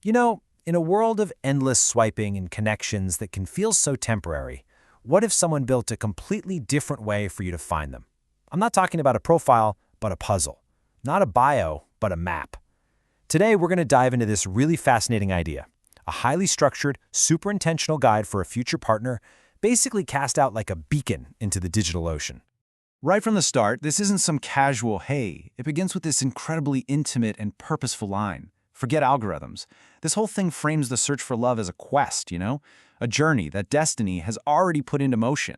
You know, in a world of endless swiping and connections that can feel so temporary, what if someone built a completely different way for you to find them? I'm not talking about a profile, but a puzzle. Not a bio, but a map. Today, we're going to dive into this really fascinating idea. A highly structured, super intentional guide for a future partner, basically cast out like a beacon into the digital ocean. Right from the start, this isn't some casual hey. It begins with this incredibly intimate and purposeful line. Forget algorithms. This whole thing frames the search for love as a quest, a journey that destiny has already put into motion.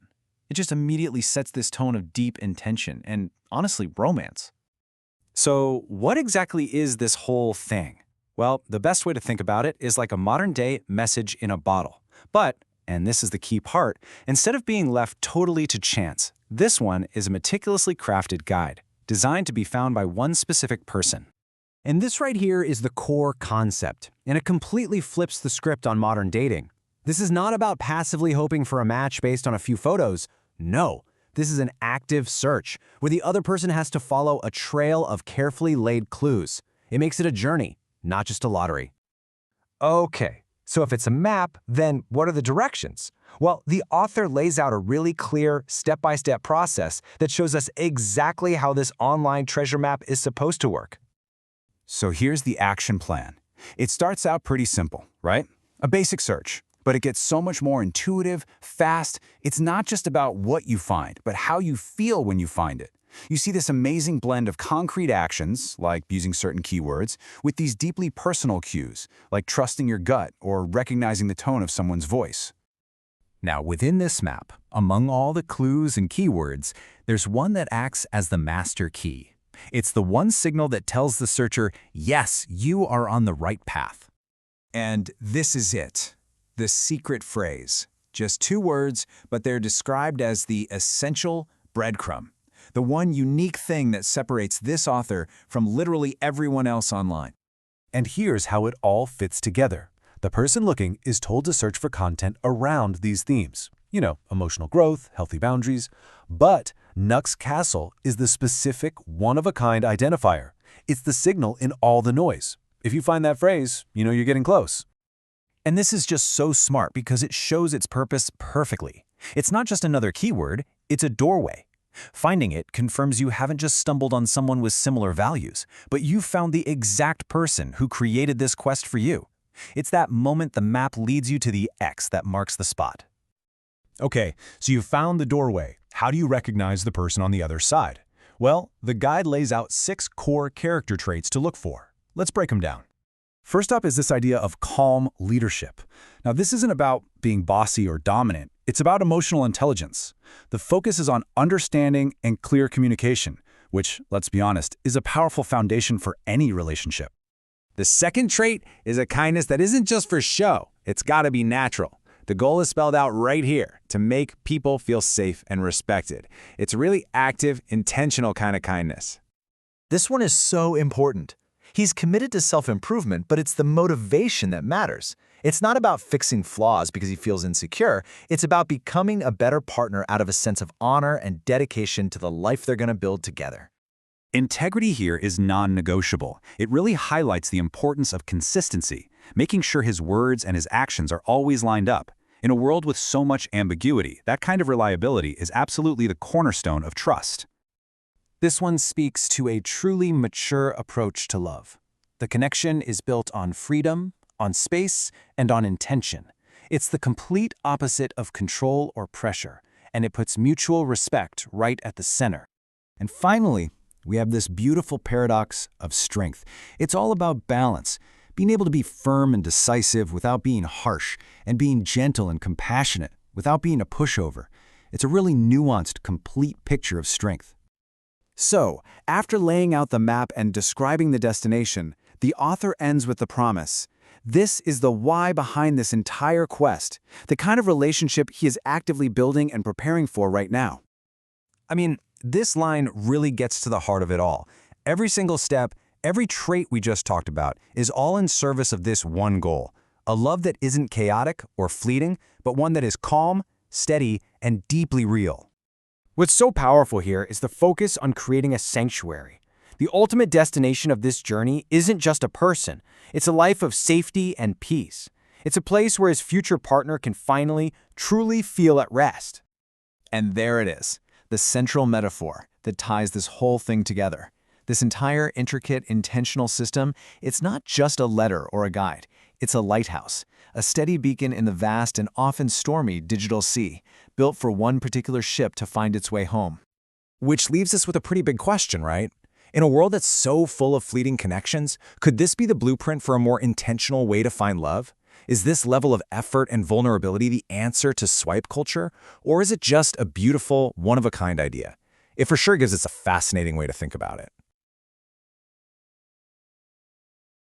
It just immediately sets this tone of deep intention and, honestly, romance. So, what exactly is this whole thing? Well, the best way to think about it is like a modern-day message in a bottle. But, and this is the key part, instead of being left totally to chance, this one is a meticulously crafted guide, designed to be found by one specific person. And this right here is the core concept, and it completely flips the script on modern dating. This is not about passively hoping for a match based on a few photos. No, this is an active search, where the other person has to follow a trail of carefully laid clues. It makes it a journey, not just a lottery. Okay, so if it's a map, then what are the directions? Well, the author lays out a really clear, step-by-step process that shows us exactly how this online treasure map is supposed to work. So here's the action plan. It starts out pretty simple, right? A basic search, but it gets so much more intuitive, fast. It's not just about what you find, but how you feel when you find it. You see this amazing blend of concrete actions, like using certain keywords, with these deeply personal cues, like trusting your gut or recognizing the tone of someone's voice. Now, within this map, among all the clues and keywords, there's one that acts as the master key. It's the one signal that tells the searcher, yes, you are on the right path. And this is it, the secret phrase. Just 2 words, but they're described as the essential breadcrumb, the one unique thing that separates this author from literally everyone else online. And here's how it all fits together. The person looking is told to search for content around these themes. Emotional growth, healthy boundaries. But NUX'S is the specific, one-of-a-kind identifier. It's the signal in all the noise. If you find that phrase, you're getting close. And this is just so smart because it shows its purpose perfectly. It's not just another keyword, it's a doorway. Finding it confirms you haven't just stumbled on someone with similar values, but you've found the exact person who created this quest for you. It's that moment the map leads you to the X that marks the spot. Okay, so you've found the doorway. How do you recognize the person on the other side? Well, the guide lays out 6 core character traits to look for. Let's break them down. First up is this idea of calm leadership. Now, this isn't about being bossy or dominant. It's about emotional intelligence. The focus is on understanding and clear communication, which, let's be honest, is a powerful foundation for any relationship. The second trait is a kindness that isn't just for show. It's got to be natural. The goal is spelled out right here, to make people feel safe and respected. It's a really active, intentional kind of kindness. This one is so important. He's committed to self-improvement, but it's the motivation that matters. It's not about fixing flaws because he feels insecure. It's about becoming a better partner out of a sense of honor and dedication to the life they're going to build together. Integrity here is non-negotiable. It really highlights the importance of consistency, making sure his words and his actions are always lined up. In a world with so much ambiguity, that kind of reliability is absolutely the cornerstone of trust. This one speaks to a truly mature approach to love. The connection is built on freedom, on space, and on intention. It's the complete opposite of control or pressure, and it puts mutual respect right at the center. And finally, we have this beautiful paradox of strength. It's all about balance, being able to be firm and decisive without being harsh, and being gentle and compassionate without being a pushover. It's a really nuanced, complete picture of strength. So, after laying out the map and describing the destination, the author ends with the promise. This is the why behind this entire quest, the kind of relationship he is actively building and preparing for right now. I mean, this line really gets to the heart of it all. Every single step, every trait we just talked about is all in service of this one goal, a love that isn't chaotic or fleeting, but one that is calm, steady, and deeply real. What's so powerful here is the focus on creating a sanctuary. The ultimate destination of this journey isn't just a person. It's a life of safety and peace. It's a place where his future partner can finally, truly feel at rest. And there it is, the central metaphor that ties this whole thing together. This entire intricate, intentional system, it's not just a letter or a guide. It's a lighthouse, a steady beacon in the vast and often stormy digital sea, built for one particular ship to find its way home. Which leaves us with a pretty big question, right? In a world that's so full of fleeting connections, could this be the blueprint for a more intentional way to find love? Is this level of effort and vulnerability the answer to swipe culture? Or is it just a beautiful, one-of-a-kind idea? It for sure gives us a fascinating way to think about it.